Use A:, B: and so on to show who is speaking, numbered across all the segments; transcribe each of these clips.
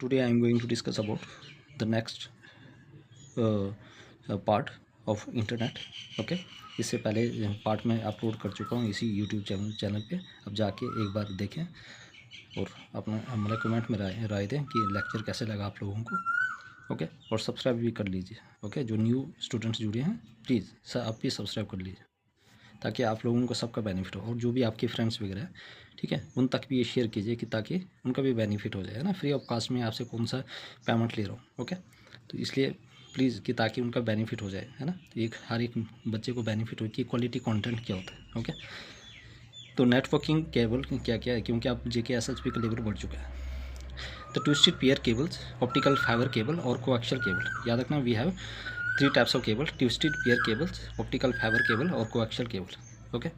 A: Today I am going to discuss about the next part of internet. Okay, इससे पहले part में upload कर चुका हूँ इसी यूट्यूब चैनल पे। अब जाके एक बार देखें और अपना हमारे कमेंट में राय दें कि लेक्चर कैसे लगा आप लोगों को। ओके, और सब्सक्राइब भी कर लीजिए। ओके, जो न्यू स्टूडेंट्स जुड़े हैं प्लीज़ आप भी सब्सक्राइब कर लीजिए ताकि आप लोगों को सबका बेनिफिट हो, और जो भी आपके फ्रेंड्स वगैरह हैं, ठीक है, उन तक भी ये शेयर कीजिए कि ताकि उनका भी बेनिफिट हो जाए ना। फ्री ऑफ कॉस्ट में आपसे कौन सा पेमेंट ले रहा हूँ। ओके, तो इसलिए प्लीज़ कि ताकि उनका बेनिफिट हो जाए, है ना। तो हर एक बच्चे को बेनिफिट हो कि क्वालिटी कंटेंट क्या होता है। ओके, तो नेटवर्किंग केबल क्या क्या है, क्योंकि आप JK/SHP का लेवल बढ़ चुका है। तो twisted pair cables, optical fibre cable और कोएक्शियल केबल। याद रखना, we have 3 types of cable: twisted pair cables, optical fibre cable और कोएक्शियल केबल। ओके,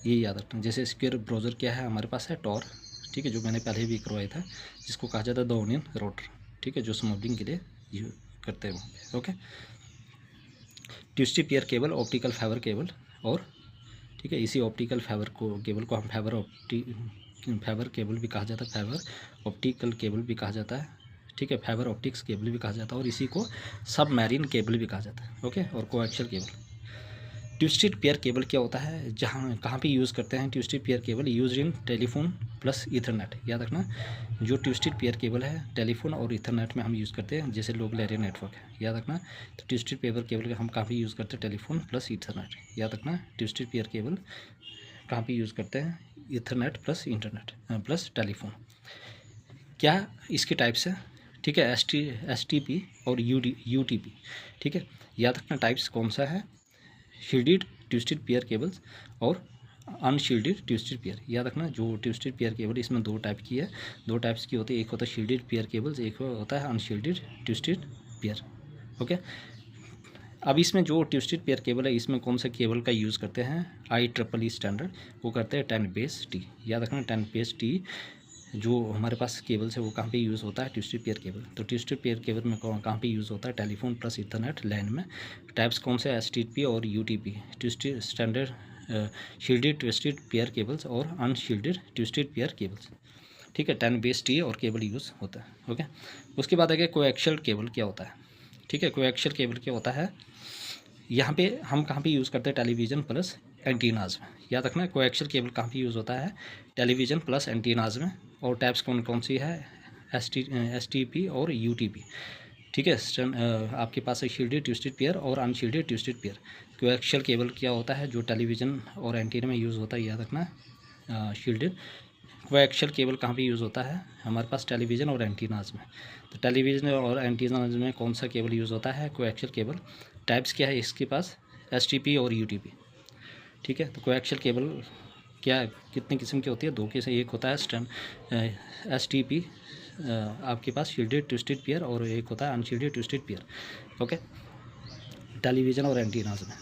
A: ये याद रखना। जैसे स्क्वायर ब्राउज़र क्या है हमारे पास है टॉर, ठीक है, जो मैंने पहले भी करवाया था, जिसको कहा जाता है द ओनियन राउटर, ठीक है, जो स्मगलिंग के लिए यूज करते हैं। Okay, twisted pair cable, optical fibre cable और, ठीक है, इसी ऑप्टिकल फाइबर केबल को हम फाइबर केबल भी कहा जाता है, फाइबर ऑप्टिकल केबल भी कहा जाता है, ठीक है, फाइबर ऑप्टिक्स केबल भी कहा जाता है, और इसी को सबमरीन केबल भी कहा जाता है। ओके, और coaxial cable. Twisted pair cable क्या होता है, जहाँ कहाँ पे यूज़ करते हैं twisted pair cable? Use in telephone plus Ethernet. याद रखना, जो ट्विस्टेड पेयर केबल है टेलीफोन और ईथरनेट में हम यूज़ करते हैं, जैसे लोकल एरिया नेटवर्क है। याद रखना, तो ट्विस्टेड पेयर केबल हम कहाँ पे यूज़ करते हैं? Telephone plus Ethernet. याद रखना, ट्विस्टेड पेयर केबल कहाँ पे यूज़ करते हैं? Ethernet plus internet plus telephone. क्या इसके टाइप्स है, ठीक है, STP और UTP, ठीक है। याद रखना, टाइप्स कौन सा है? शील्डेड ट्विस्टेड पेयर केबल्स और अनशील्डेड ट्विस्टेड पेयर। याद रखना, जो ट्विस्टेड पेयर केबल इसमें 2 टाइप की है, 2 टाइप्स की होती है। एक होता है शील्डेड पेयर केबल्स, एक होता है अनशील्डेड ट्विस्टेड पेयर। ओके, अब इसमें जो ट्विस्टेड पेयर केबल है, इसमें कौन सा केबल का यूज़ करते हैं? IEEE स्टैंडर्ड, वो करते हैं 10/T। याद रखना, 10/T जो हमारे पास केबल्स है वो कहाँ पे यूज़ होता है? Twisted pair cable. तो ट्विस्टेड पेयर केबल में कहाँ पे यूज़ होता है? टेलीफोन प्लस ईथरनेट लैन में। टाइप्स कौन से? STP और UTP, twisted standard shielded twisted pair cables और अनशील्डेड ट्विस्टेड पेयर केबल्स, ठीक है। 10/T और केबल यूज़ होता है। ओके, उसके बाद आगे कोएक्शियल केबल क्या होता है, ठीक है। कोएक्शियल केबल क्या होता है, यहाँ पे हम कहाँ पे यूज़ करते हैं? टेलीविज़न प्लस एंटीनाज में। याद रखना, कोएक्शियल केबल कहाँ पे यूज़ होता है? टेलीविज़न प्लस एंटीनाज में। और टाइप्स कौन कौन सी है? STP और UTP, ठीक है। आपके पास है शील्डेड ट्विस्टेड पेयर और unshielded twisted pair. Coaxial cable क्या होता है, जो टेलीविज़न और एंटीना में यूज़ होता है। याद रखना, शील्डेड। कोएक्शियल केबल कहाँ पे यूज़ होता है? हमारे पास टेलीविज़न और एंटीनाज में। तो टेलीविज़न और एंटीनाज में कौन सा केबल यूज़ होता है? Coaxial cable. टाइप्स क्या है इसके पास? STP और UTP, ठीक है। तो कोएक्शियल केबल क्या कितने किस्म की होती है? 2 किस्म। एक होता है STP, आपके पास शील्डेड ट्विस्टेड पेयर, और एक होता है unshielded twisted pair. Okay, television और एंटीनाज में।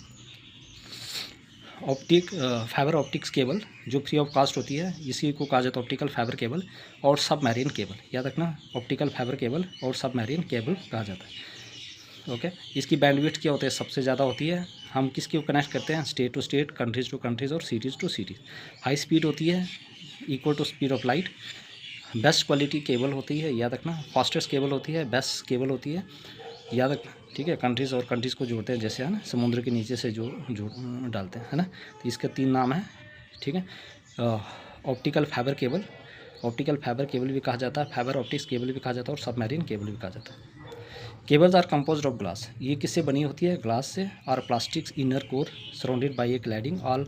A: फाइबर ऑप्टिक्स केबल जो फ्री ऑफ कास्ट होती है, इसी को कहा जाता है ऑप्टिकल फाइबर केबल और सबमरीन केबल। याद रखना, ऑप्टिकल फाइबर केबल और सबमरीन केबल कहा जाता है। ओके, इसकी बैंडविड्थ क्या होती है? सबसे ज़्यादा होती है। हम किसको कनेक्ट करते हैं? State to state, countries to countries और cities to cities. High speed होती है, equal to speed of light. Best quality cable होती है। याद रखना, फास्टेस्ट केबल होती है, बेस्ट केबल होती है। याद रखना, ठीक है। कंट्रीज़ और कंट्रीज़ को जोड़ते हैं, जैसे है ना, समुद्र के नीचे से जो डालते हैं, है ना। तो इसके 3 नाम है, ठीक है। Optical fibre cable, optical fibre cable भी कहा जाता है, फाइबर ऑप्टिक्स केबल भी कहा जाता है, और सबमरीन केबल भी कहा जाता है। Cables are composed of glass. ये किससे बनी होती है? ग्लास से। और plastics inner core surrounded by a cladding all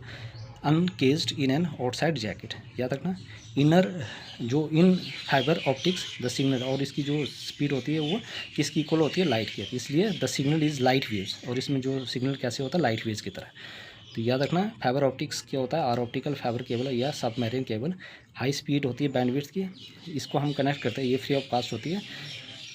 A: encased in an outside jacket. याद रखना, इनर जो in fibre optics the signal, और इसकी जो स्पीड होती है वो किसकी इक्वल होती है? लाइट की। इसलिए the signal is light waves, और इसमें जो सिग्नल कैसे होता है? लाइट वेव्स की तरह। तो याद रखना, फाइबर ऑप्टिक्स क्या होता है? आर ऑप्टिकल फाइबर केबल या सबमरीन केबल। हाई स्पीड होती है बैंडविड्थ की, इसको हम कनेक्ट करते हैं, ये फ्री ऑफ कास्ट होती है।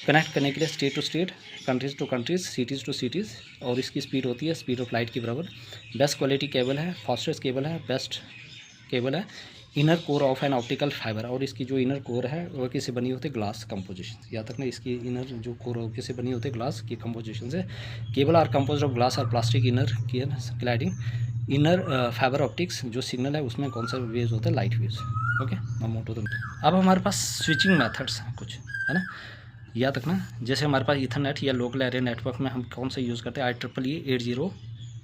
A: कनेक्ट करने के लिए state to state, countries to countries, cities to cities, और इसकी स्पीड होती है स्पीड ऑफ लाइट के बराबर। बेस्ट क्वालिटी केबल है, फास्टेस्ट केबल है, बेस्ट केबल है। Inner core of an optical fibre, और इसकी जो इनर कोर है वो किससे बनी होती है? Glass composition. याद रखना, इसकी इनर जो कोर किससे बनी होती है? ग्लास की कंपोजिशन से। Cable are compose of glass और plastic inner cladding. Inner fibre optics जो सिग्नल है उसमें कौन सा वेव्स होता है? Light waves. ओके, मोटो तो। अब हमारे पास स्विचिंग मेथड्स हैं कुछ, है ना, याद रखना। जैसे हमारे पास ईथरनेट या लोकल एरिया नेटवर्क में हम कौन सा यूज़ करते हैं, IEEE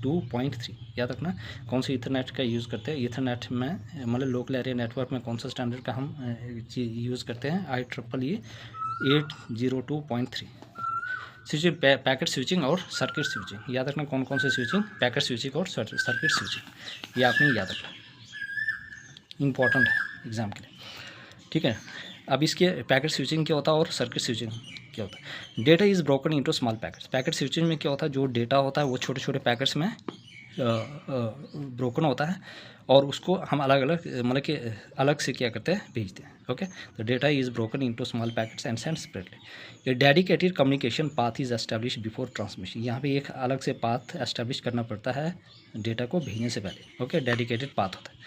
A: 802.3, याद रखना। कौन से ईथरनेट का यूज़ करते हैं, ईथरनेट में मतलब लोकल एरिया नेटवर्क में कौन सा स्टैंडर्ड का हम यूज़ करते हैं, IEEE 802.3। स्विचिंग, पैकेट स्विचिंग और सर्किट स्विचिंग, याद रखना कौन कौन से स्विचिंग, पैकेट स्विचिंग और सर्किट स्विचिंग, ये आपने याद रखना, इंपॉर्टेंट है एग्जाम के लिए, ठीक है। अब इसके पैकेट स्विचिंग क्या होता है और सर्किट स्विचिंग क्या होता है। Data is broken into small packets. Packet switching में क्या होता है, जो डेटा होता है वो छोटे छोटे पैकेट्स में ब्रोकन होता है और उसको हम अलग अलग मतलब कि अलग से क्या करते हैं, भेजते हैं। ओके, तो data is broken into small packets and send separately. ये dedicated communication path is establish before transmission. यहाँ पे एक अलग से पाथ एस्टैब्लिश करना पड़ता है डेटा को भेजने से पहले। ओके, डेडिकेटेड पाथ होता है,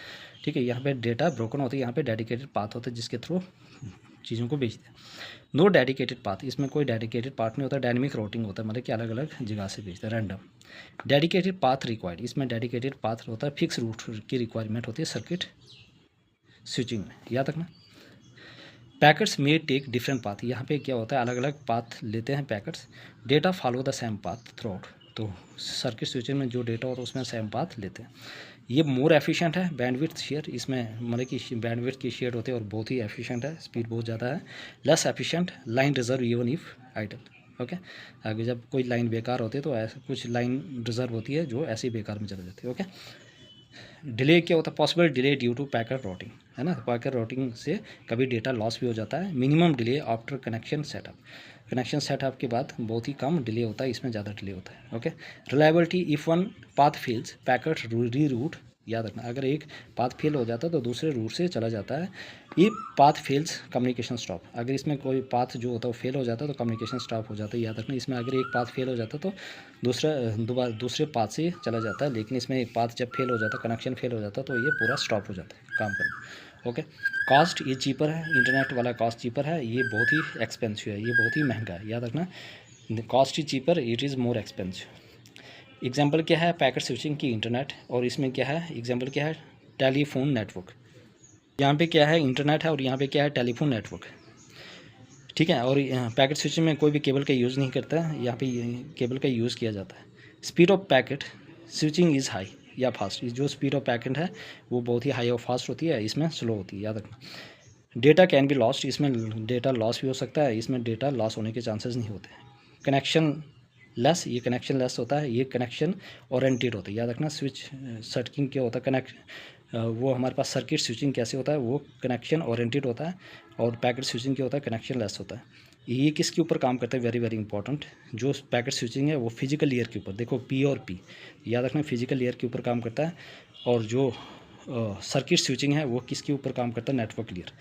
A: ठीक है। यहाँ पे डेटा ब्रोकन होता है, यहाँ पे डेडिकेटेड पाथ होता है जिसके थ्रू चीज़ों को भेजते हैं। नो डेडिकेटेड पाथ, इसमें कोई डेडिकेटेड पाथ नहीं होता, डायनेमिक रूटिंग होता है, मतलब कि अलग अलग जगह से भेजते हैं, रैंडम। डेडिकेटेड पाथ रिक्वायर्ड, इसमें डेडिकेटेड पाथ होता है, फिक्स रूट की रिक्वायरमेंट होती है सर्किट स्विचिंग में, याद रखना। पैकेट्स में टेक डिफरेंट पाथ, यहाँ पे क्या होता है, अलग अलग पाथ लेते हैं packets. Data follow the same path through out, तो सर्किट स्विचिंग में जो डेटा होता है उसमें सेम पाथ लेते हैं। ये मोर एफिशिएंट है, बैंडविड्थ शेयर, इसमें मतलब कि बैंडविड्थ की शेयर होती है और बहुत ही एफिशिएंट है, स्पीड बहुत ज़्यादा है। Less efficient, line reserve even if idle. Okay, आगे जब कोई लाइन बेकार होती है तो ऐसे कुछ लाइन रिजर्व होती है जो ऐसे ही बेकार में चले जाती है। ओके, डिले क्या होता है, possible delay due to packet routing, है ना, पैकेट रूटिंग से कभी डेटा लॉस भी हो जाता है। Minimum delay after connection setup, connection setup के बाद बहुत ही कम डिले होता है, इसमें ज़्यादा डिले होता है। Okay, reliability, if one path fails packet री रूट, याद रखना, अगर एक पाथ फेल हो जाता है तो दूसरे रूट से चला जाता है। ये पाथ फेल्स कम्युनिकेशन स्टॉप, अगर इसमें कोई पाथ जो होता है वो फेल हो जाता है तो कम्युनिकेशन स्टॉप हो जाता है, याद रखना। इसमें अगर एक पाथ फेल हो जाता है तो दूसरे पाथ से चला जाता है, लेकिन इसमें एक पाथ जब फेल हो जाता है, कनेक्शन फेल हो जाता है तो ये पूरा स्टॉप हो जाता है काम करना। ओके, कॉस्ट ये चीपर है, इंटरनेट वाला कॉस्ट चीपर है, ये बहुत ही एक्सपेंसिव है, ये बहुत ही महंगा है, याद रखना। Cost is cheaper, it is more expensive. Example क्या है, पैकेट स्विचिंग की इंटरनेट, और इसमें क्या है, एग्जाम्पल क्या है, टेलीफोन नेटवर्क। यहाँ पे क्या है, इंटरनेट है और यहाँ पे क्या है, टेलीफोन नेटवर्क, ठीक है। और पैकेट स्विचिंग में कोई भी केबल का यूज़ नहीं करता है, यहाँ पे केबल का यूज़ किया जाता है। Speed of packet switching is high या फास्ट, जो स्पीड ऑफ पैकेट है वो बहुत ही हाई और फास्ट होती है, इसमें स्लो होती है, याद रखना। डेटा कैन बी लॉस्ट, इसमें डेटा लॉस भी हो सकता है, इसमें डेटा लॉस होने के चांसेस नहीं होते। कनेक्शन लेस, ये कनेक्शन लेस होता है, ये कनेक्शन ओरिएंटेड होता है, याद रखना। स्विच सर्किंग क्या होता है, वो हमारे पास सर्किट स्विचिंग कैसे होता है, वो कनेक्शन ओरिएंटेड होता है, और पैकेट स्विचिंग क्या होता है, कनेक्शन लेस होता है। ये किसके ऊपर काम करता है, वेरी वेरी इंपॉर्टेंट, जो पैकेट स्विचिंग है वो फिजिकल लेयर के ऊपर, देखो पी और पी, याद रखना, फिजिकल लेयर के ऊपर काम करता है। और जो सर्किट स्विचिंग है वो किसके ऊपर काम करता है, नेटवर्क लेयर,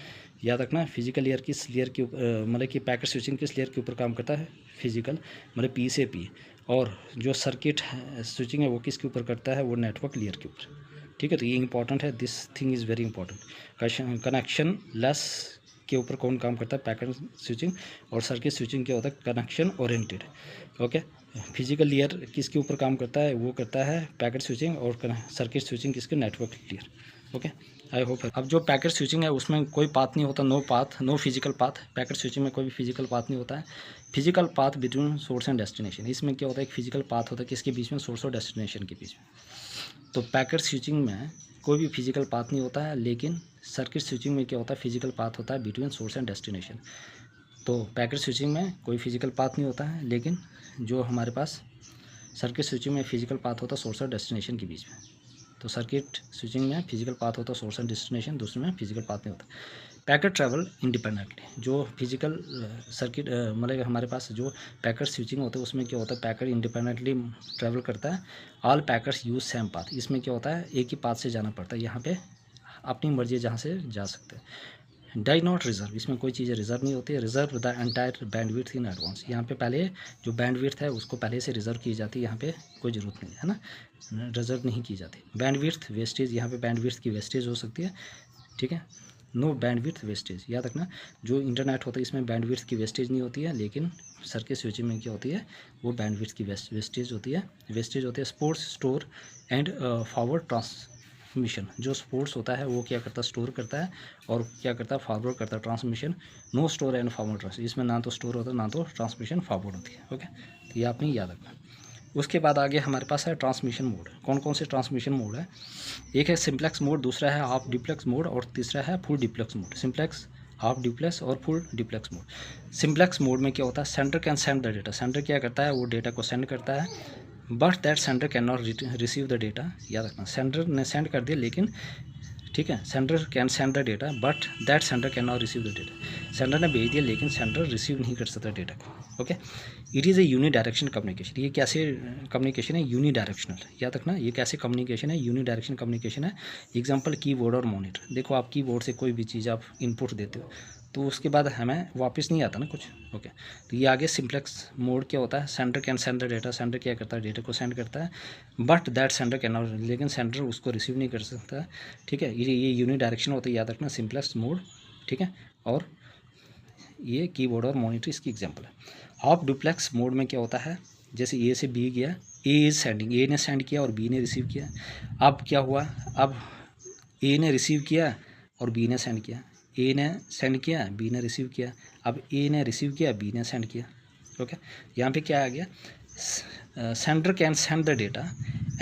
A: याद रखना। फिजिकल लेयर किस लेयर के ऊपर, मतलब कि पैकेट स्विचिंग किस लेयर के ऊपर काम करता है, फिजिकल, मतलब पी से पी। और जो सर्किट स्विचिंग है वो किसके ऊपर करता है, वो नेटवर्क लेयर के ऊपर, ठीक है। तो ये इंपॉर्टेंट है, this thing is very important. Connection less के ऊपर कौन काम करता है, पैकेट स्विचिंग, और सर्किट स्विचिंग क्या होता है, connection oriented. Okay, physical layer किसके ऊपर काम करता है, वो करता है पैकेट स्विचिंग, और सर्किट स्विचिंग किसके, network layer. Okay, I hope. अब जो पैकेट स्विचिंग है उसमें कोई पाथ नहीं होता, no path, no physical path, packet switching में कोई भी फिजिकल पाथ नहीं होता है। Physical path between source and destination, इसमें क्या होता है, एक फिजिकल पाथ होता है किसके बीच में, सोर्स और डेस्टिनेशन के बीच में। तो पैकेट स्विचिंग में कोई भी फिजिकल पाथ नहीं होता है, लेकिन सर्किट स्विचिंग में क्या होता है, फिजिकल पाथ होता है बिटवीन सोर्स एंड डेस्टिनेशन। तो पैकेट स्विचिंग में कोई फिजिकल पाथ नहीं होता है, लेकिन जो हमारे पास सर्किट स्विचिंग में फिजिकल पाथ होता है सोर्स और डेस्टिनेशन के बीच में। तो सर्किट स्विचिंग में फिजिकल पाथ होता है सोर्स एंड डेस्टिनेशन, दूसरे में फिजिकल पाथ नहीं होता। पैकेट ट्रैवल इंडिपेंडेंटली, जो फिजिकल सर्किट मतलब हमारे पास जो पैकेट स्विचिंग होता है उसमें क्या होता है, पैकेट इंडिपेंडेंटली ट्रैवल करता है। All packets use same path, इसमें क्या होता है, एक ही पाथ से जाना पड़ता है, यहाँ पे अपनी मर्जी जहाँ से जा सकते हैं। डाई नॉट रिजर्व, इसमें कोई चीज़ें रिजर्व नहीं होती है। Reserve the entire bandwidth in advance, यहाँ पे पहले जो बैंडविड्थ है उसको पहले से रिजर्व की जाती है, यहाँ पे कोई ज़रूरत नहीं है ना, रिजर्व नहीं की जाती। बैंडविड्थ वेस्टेज, यहाँ पे बैंडविड्थ की वेस्टेज हो सकती है, ठीक है। नो बैंडविड्थ वेस्टेज, याद रखना, जो इंटरनेट होता है इसमें बैंडविड्थ की वेस्टेज नहीं होती है, लेकिन सर्किट स्विचिंग में क्या होती है, वो बैंडविड्थ की वेस्टेज होती है। वेस्टेज होती है sports store and forward transmission, जो स्पोर्ट्स होता है वो क्या करता है, स्टोर करता है और क्या करता है, फॉरवर्ड करता है। Transmission, no store and forward transmission, इसमें ना तो स्टोर होता है ना तो ट्रांसमिशन फॉरवर्ड होती है। ओके, तो ये आपने याद रखना। उसके बाद आगे हमारे पास है ट्रांसमिशन मोड। कौन कौन से ट्रांसमिशन मोड है? एक है सिंप्लेक्स मोड, दूसरा है हाफ डिप्लेक्स मोड और तीसरा है full duplex mode. Simplex, half duplex और full duplex mode. Simplex mode में क्या होता है, sender can send the data. Sender क्या करता है, वो डेटा को सेंड करता है, but that sender can not receive the data. याद रखना, सेंडर ने सेंड कर दिया लेकिन, ठीक है, sender can send the data but that sender can not receive the data. Sender ने भेज दिया लेकिन सेंडर रिसीव नहीं कर सकता डेटा को। Okay, it is a uni direction communication. ये कैसे कम्युनिकेशन है, यूनी डायरेक्शनल। याद रखना, ये कैसे कम्युनिकेशन है, यूनी डायरेक्शन कम्युनिकेशन है। एग्जांपल कीबोर्ड और मॉनिटर। देखो, आप कीबोर्ड से कोई भी चीज़ आप इनपुट देते हो तो उसके बाद हमें वापस नहीं आता ना कुछ। ओके, तो ये आगे सिंप्लेक्स मोड क्या होता है, sender can send the data. Sender क्या करता है, डेटा को सेंड करता है, but that sender can not, लेकिन सेंडर उसको रिसीव नहीं कर सकता। ठीक है, ये यूनी डायरेक्शन होता है, याद रखना, सिंप्लेक्स मोड। ठीक है, और ये कीबोर्ड और मॉनिटर इसकी एग्जांपल है। हाफ डुप्लेक्स मोड में क्या होता है, जैसे ए से बी गया, ए इज सेंडिंग, ए ने सेंड किया और बी ने रिसीव किया। अब क्या हुआ, अब ए ने रिसीव किया और बी ने सेंड किया। ए ने सेंड किया, बी ने रिसीव किया। अब ए ने रिसीव किया, बी ने सेंड किया। ओके, यहाँ पे क्या आ गया, sender can send the data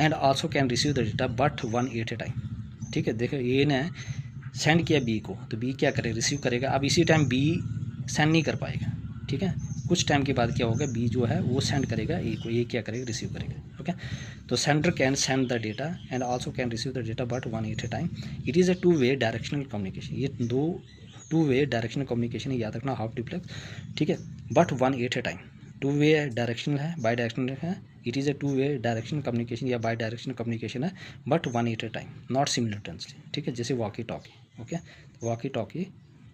A: and also can receive the data but one at a time. ठीक है, देखो, ए ने सेंड किया बी को तो बी क्या करेगा, रिसीव करेगा। अब इसी टाइम बी सेंड नहीं कर पाएगा। ठीक है, कुछ टाइम के बाद क्या होगा, बी जो है वो सेंड करेगा ए को, ए क्या करेगा, रिसीव करेगा। ओके, तो sender can send the data and also can receive the data but one at a time. It is a two way directional communication. ये दो टू वे डायरेक्शनल कम्युनिकेशन है, याद रखना, हाफ डिप्लेक्स। ठीक है, but one at a time. Two way directional है, bidirectional है। It is a two way directional communication या बाई डायरेक्शनल कम्युनिकेशन है, but one at a time, not simultaneously. ठीक है, जैसे walkie talkie. Okay, walkie talkie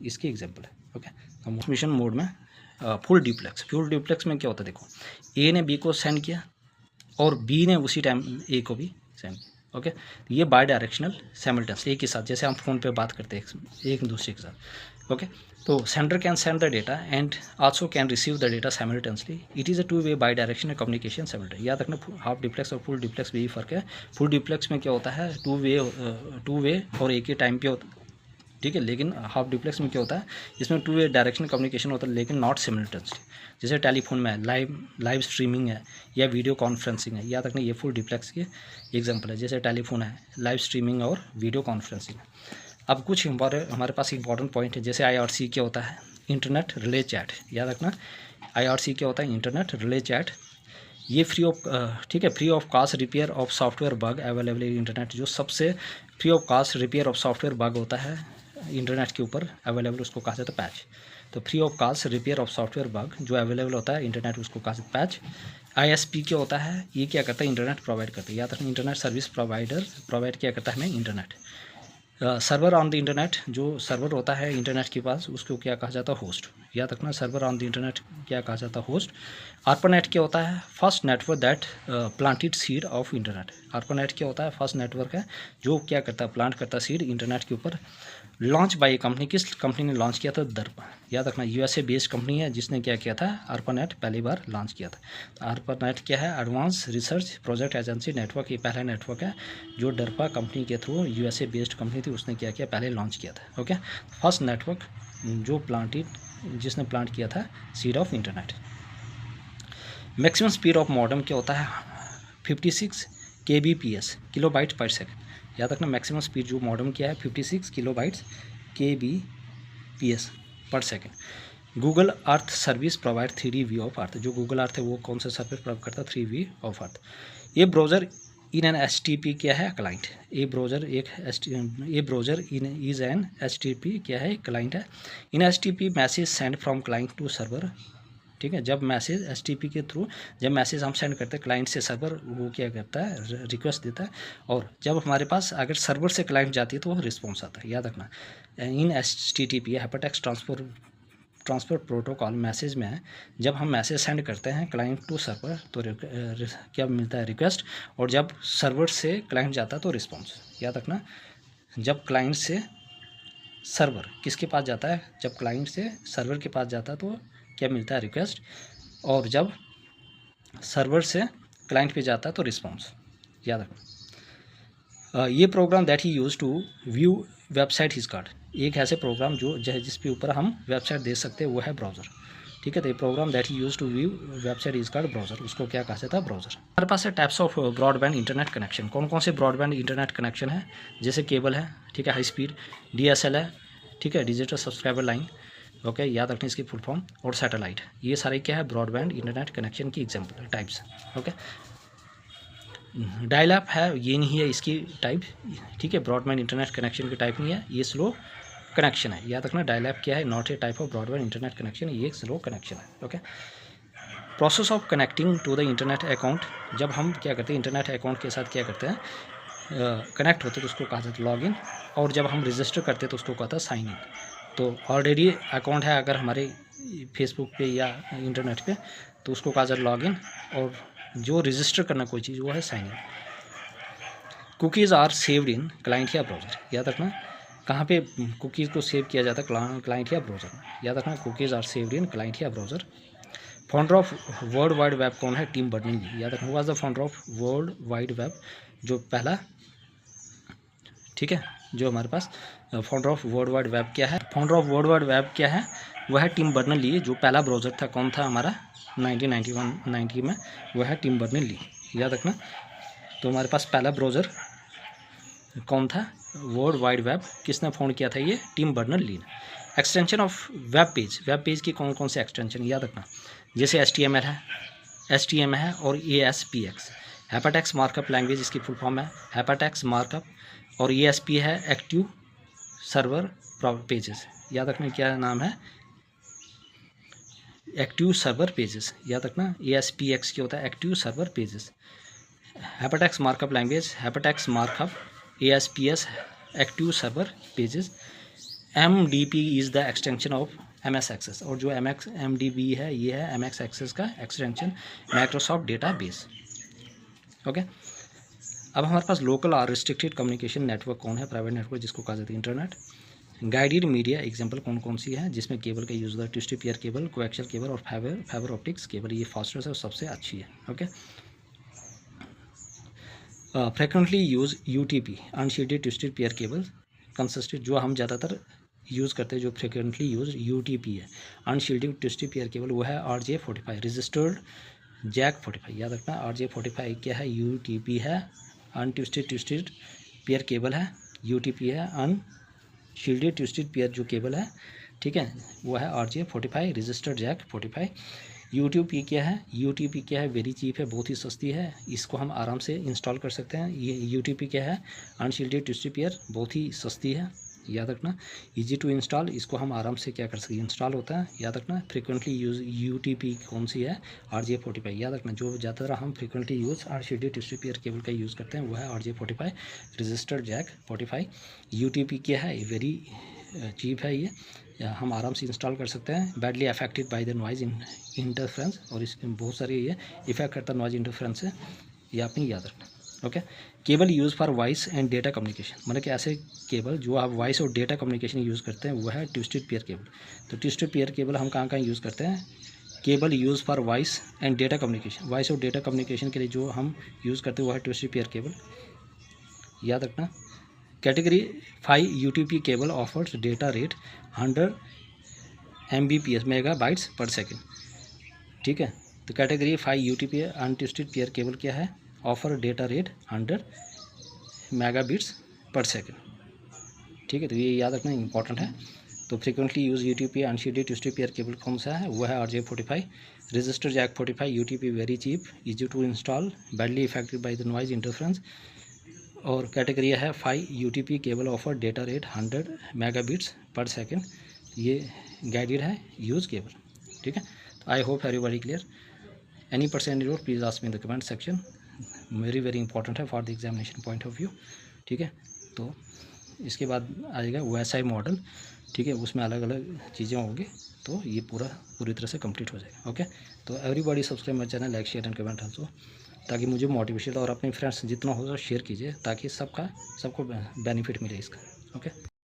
A: इसकी example है। Okay, transmission mode में फुल डिप्लेक्स। फुल डिप्लेक्स में क्या होता है, देखो, ए ने बी को सेंड किया और बी ने उसी टाइम ए को भी सेंड किया। ओके, ये बाई डायरेक्शनल साइमल्टेनियस, एक ही साथ, जैसे हम फ़ोन पे बात करते हैं एक दूसरे के साथ। ओके, तो sender can send the data and also can receive the data simultaneously. It is a two way by directional communication simultaneous. याद रखना, हाफ डिप्लेक्स और फुल डिप्लेक्स में यही फ़र्क है। फुल डिप्लेक्स में क्या होता है, टू वे और एक ही टाइम पे होता है। ठीक है, लेकिन हाफ डिप्लेक्स में क्या होता है, इसमें टू वे डायरेक्शनल कम्युनिकेशन होता है लेकिन नॉट सिमिलटेनियसली। जैसे टेलीफोन में लाइव स्ट्रीमिंग है या वीडियो कॉन्फ्रेंसिंग है। याद रखना, ये फुल डिप्लेक्स की एग्जांपल है। जैसे टेलीफोन है, लाइव स्ट्रीमिंग और वीडियो कॉन्फ्रेंसिंग है। अब कुछ हमारे पास इंपॉर्टेंट पॉइंट है, जैसे IRC क्या होता है, इंटरनेट रिले चैट। याद रखना, IRC क्या होता है, इंटरनेट रिले चैट। ये फ्री ऑफ, ठीक है, free of cost repair of software bug available internet. जो सबसे free of cost repair of software bug होता है इंटरनेट के ऊपर अवेलेबल, उसको कहा जाता है पैच। तो free of cost repair of software bug जो अवेलेबल होता है इंटरनेट, उसको कहा जाता है पैच। ISP क्या होता है, ये क्या करता है, इंटरनेट प्रोवाइड करता है। याद रखना, इंटरनेट सर्विस प्रोवाइडर प्रोवाइड क्या करता है हमें, internet. Server on the internet, जो सर्वर होता है इंटरनेट के पास, उसको क्या कहा जाता है, होस्ट। याद रखना, सर्वर ऑन द इंटरनेट क्या कहा जाता है, होस्ट। ARPANET क्या होता है, first network that planted seed of internet. ARPANET क्या होता है, फर्स्ट नेटवर्क है जो क्या करता है, प्लांट करता है सीड इंटरनेट के ऊपर। लॉन्च बाई कंपनी, किस कंपनी ने लॉन्च किया था, दर्पा। याद रखना, USA बेस्ड कंपनी है जिसने क्या किया था, ARPANET पहली बार लॉन्च किया था। तो ARPANET क्या है, advance research project agency network. ये पहला नेटवर्क है जो डर्पा कंपनी के थ्रू, USA बेस्ड कंपनी थी, उसने क्या किया, पहले लॉन्च किया था। ओके, फर्स्ट नेटवर्क जो जिसने प्लांट किया था seed of internet. Maximum speed of modem क्या होता है, 56 kbps, किलोबाइट पर सेकंड। याद रखना, मैक्सिमम स्पीड जो मॉडेम किया है 56 किलोबाइट्स kbps पर second. Google Earth service provide 3D view of earth. जो गूगल अर्थ है वो कौन सा सर्विस प्रोवाइड करता है, 3D व्यू ऑफ अर्थ। ये ब्राउज़र इन एन HTTP क्या है, क्लाइंट। ये browser in is an HTTP क्या है, क्लाइंट है। In HTTP message send from client to server. ठीक है, जब मैसेज HTTP के थ्रू जब मैसेज हम सेंड करते हैं क्लाइंट से सर्वर, वो क्या करता है, रिक्वेस्ट देता है। और जब हमारे पास अगर सर्वर से क्लाइंट जाती है तो वो रिस्पॉन्स आता है। याद रखना, इन HTTP hypertext transfer protocol message में जब हम मैसेज सेंड करते हैं क्लाइंट टू सर्वर तो क्या मिलता है, रिक्वेस्ट। और जब सर्वर से क्लाइंट जाता है तो रिस्पॉन्स। याद रखना, जब क्लाइंट से सर्वर किसके पास जाता है, जब क्लाइंट से सर्वर के पास जाता है तो क्या मिलता है, रिक्वेस्ट। और जब सर्वर से क्लाइंट पे जाता है तो रिस्पॉन्स। याद रखना, ये program that he use to view website is called, एक ऐसे प्रोग्राम जो जिसके ऊपर हम वेबसाइट देख सकते हैं वो है ब्राउज़र, ठीक है। तो ये program that he use to view website is called browser, उसको क्या कहा जाता है, ब्राउज़र। हमारे पास है types of broadband internet connection. कौन कौन से ब्रॉडबैंड इंटरनेट कनेक्शन है, जैसे केबल है, ठीक है, हाई स्पीड, DSL है, ठीक है, डिजिटल सब्सक्राइबर लाइन, ओके, याद रखने इसकी फुल फॉर्म, और सैटेलाइट, ये सारे क्या है, ब्रॉडबैंड इंटरनेट कनेक्शन की example types, okay. Dial up है, ये नहीं है इसकी टाइप, ठीक है, ब्रॉडबैंड इंटरनेट कनेक्शन की टाइप नहीं है, ये स्लो कनेक्शन है, याद रखना। डायल अप क्या है, not a type of broadband internet connection, ये एक स्लो कनेक्शन है, okay. Process of connecting to the internet account, जब हम क्या करते हैं इंटरनेट अकाउंट के साथ क्या करते हैं, कनेक्ट होते तो उसको कहा जाता है लॉगिन, और जब हम रजिस्टर करते तो उसको कहता है साइन इन। तो ऑलरेडी अकाउंट है अगर हमारे फेसबुक पे या इंटरनेट पे, तो उसको कहा जाता है लॉगिन, और जो रजिस्टर करना कोई चीज़ वो है sign in. Cookies are saved in client या ब्राउज़र, याद रखना कहाँ पे कुकीज़ को सेव किया जाता है, क्लाइंट या ब्राउज़र में, याद रखना cookies are saved in client या browser. Founder of world wide web कौन है, टिम बर्नर्स-ली, याद रखना was the founder of world wide web, जो पहला, ठीक है, जो हमारे पास founder of world wide web क्या है, founder of world wide web क्या है, वह है टिम बर्नर्स-ली। जो पहला ब्राउज़र था कौन था हमारा 1990 में, वह है टिम बर्नर्स-ली, याद रखना। तो हमारे पास पहला ब्राउज़र कौन था, वर्ल्ड वाइड वेब किसने फाउंड किया था, ये टिम बर्नर्स-ली ने। एक्सटेंशन ऑफ वेब पेज की कौन कौन से एक्सटेंशन, याद रखना, जैसे HTML है और ASPX। हाइपरटेक्स्ट मार्कअप लैंग्वेज इसकी फुल फॉर्म है हाइपरटेक्स्ट मार्कअप, और ASP है एक्टिव सर्वर पेजेस, याद रखना क्या नाम है, एक्टिव सर्वर पेजेस, याद रखना। ASPX क्या होता है, active server pages. Hypertext markup language, hypertext markup, ASPS active server pages. MDP is the extension of MS access, और जो MDB है ये है MS एक्सेस का एक्सटेंशन, माइक्रोसॉफ्ट डेटाबेस, ओके। अब हमारे पास लोकल और रिस्ट्रिक्टेड कम्युनिकेशन नेटवर्क कौन है, प्राइवेट नेटवर्क जिसको कहा जाता है इंटरनेट। गाइडेड मीडिया एग्जांपल कौन कौन सी है, जिसमें केबल का यूज़ होता है, twisted pair cable, coaxial cable और फाइबर ऑप्टिक्स केबल, ये फास्टेस्ट है और सबसे अच्छी है, okay. Frequently use UTP unshielded twisted pair cable consisted, जो हम ज़्यादातर यूज़ करते हैं, जो फ्रिक्वेंटली यूज UTP है, अनशील्डिंग ट्विस्टेड पेयर केबल, वो है RJ45 रजिस्टर्ड जैक 45, याद रखना। RJ45 क्या है, UTP है, ट्विस्टेड पेयर केबल है, UTP है, अनशील्डेड ट्विस्टेड पेयर जो केबल है, ठीक है, वो है RJ45 रजिस्टर्ड जैक 45। UTP क्या है, वेरी चीप है, बहुत ही सस्ती है, इसको हम आराम से इंस्टॉल कर सकते हैं। ये UTP क्या है, अनशील्डेड ट्विस्टेड पेयर, बहुत ही सस्ती है, याद रखना। इजी टू इंस्टॉल, इसको हम आराम से क्या कर सकते हैं, इंस्टॉल होता है, याद रखना। फ्रिक्वेंटली यूज UTP कौन सी है, RJ45, याद रखना। जो ज़्यादातर हम frequently use unshielded twisted pair cable का यूज़ करते हैं वो है RJ45 रजिस्टर्ड जैक 45। UTP क्या है, वेरी चीप है, ये हम आराम से इंस्टॉल कर सकते हैं। Badly affected by the noise interference, और इसमें बहुत सारे ये इफेक्ट करता है नॉइज़ इंटरफ्रेंस से, ये आपने याद रखना, okay. Cable use for voice and data communication, मतलब कि ऐसे केबल जो आप वॉइस और डेटा कम्युनिकेशन यूज़ करते हैं वो है ट्विस्टेड पेयर केबल। तो ट्विस्टेड पेयर केबल हम कहाँ यूज़ करते हैं, cable use for voice and data communication, voice और डेटा कम्युनिकेशन के लिए जो हम यूज़ करते हैं वो है ट्विस्टेड पेयर केबल, याद रखना। Category 5 UTP cable offers data rate 100 Mbps megabytes per second, ठीक है। तो category 5 UTP untwisted pair cable क्या है, offer data rate 100 megabits per second, ठीक है। तो ये याद रखना इंपॉर्टेंट है। तो frequently use UTP unshielded twisted pair cable कौन सा है, वो है RJ45 register jack 45। UTP very cheap, easy to install, badly affected by the noise interference, और कैटेगरी है 5 UTP cable offer data rate 100 megabits per second, ये guided है use cable, ठीक है। तो I hope everybody clear. Any person doubt please ask me in the comment section, very important है for the examination point of view, ठीक है। तो इसके बाद आएगा OSI मॉडल, ठीक है, उसमें अलग अलग चीज़ें होंगी, तो ये पूरी तरह से कंप्लीट हो जाएगा, ओके। तो everybody subscribe my channel, like share and comment also, ताकि मुझे मोटिवेशन, और अपने फ्रेंड्स जितना हो शेयर कीजिए, ताकि सबको बेनिफिट मिले इसका, ओके।